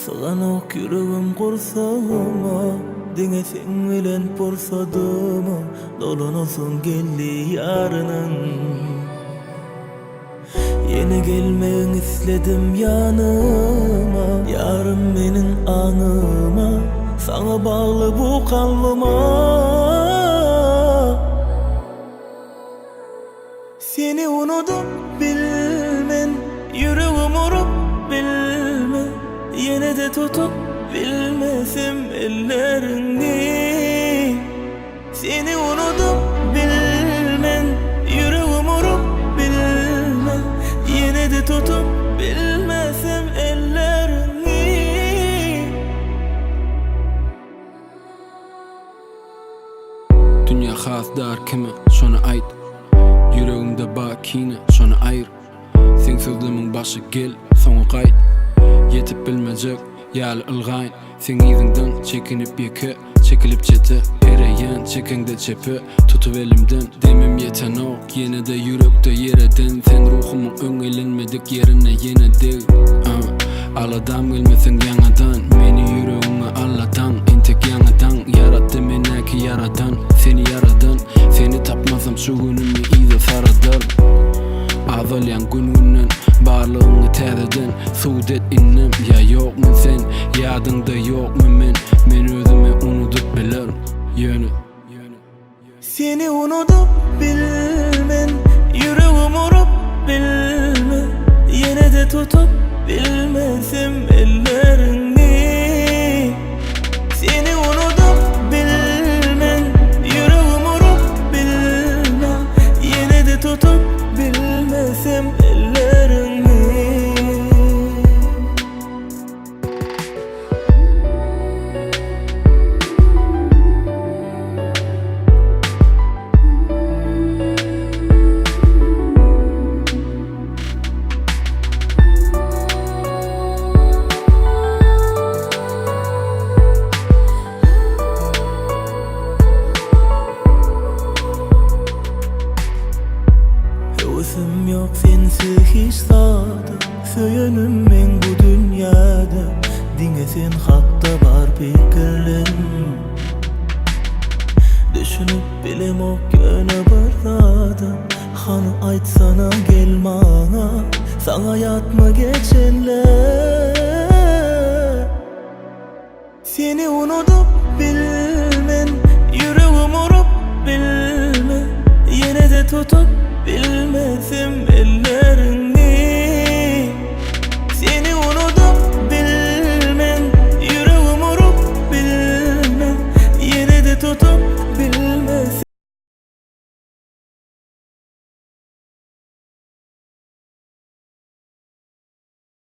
Sığanak yüreğim kursama, dine sen bilen porsadıma, dolanasın geldi yarının. Yeni gelmeyin istedim yanıma, yarın benim anıma, sana bağlı bu kalbıma. Seni unutup bilmen, yüreğim urup bilme, yine de tutup bilmesim ellerini. Seni unutup bilmen, yüreğim urup bilme, yine de tutup bilmesim ellerini. Dünya hasdar kime şonu ayt, yüreğimde bakine şonu ayır. Sen sözlümün başı gel sonu qayt, yetip bilmeyecek yal ılgayn. Sen izinden çekinip yeke, çekilip çete ereyen çekende çepe, tutup elimden demem yeten ok, yine de yürekte yereden. Sen ruhumun önglenmedik yerine yine de Aladam gelmesen yanadan, meni yüreğime Allah'tan, intek yanadan yarattı menaki yaradan, seni yaradan. Seni tapmasam şu günümü iyice saradarım. Azalyan gününden barlığını tereden sudet innem. Ya yok mu sen, yadında yok mu men özüme unutup bilirim yönü. Seni unutup bilmen, yüreğim urup bilme, yine de tutup bilmesim ellerini. Seni unutup bilmen, yüreğim urup bilme, yine de tutup bilmesim ellerini. Hevesim yok sensiz hiç zaten, söyönüm ben bu dünyada. Dine sen hakta var fikirlerim, düşünüp bilem o yöne bardadım. Hanı aytsana gel bana, sana yatma geçenler. Seni unutup bilmen, yüreğim urup bilme, yine de tutup bilmesim ellerini.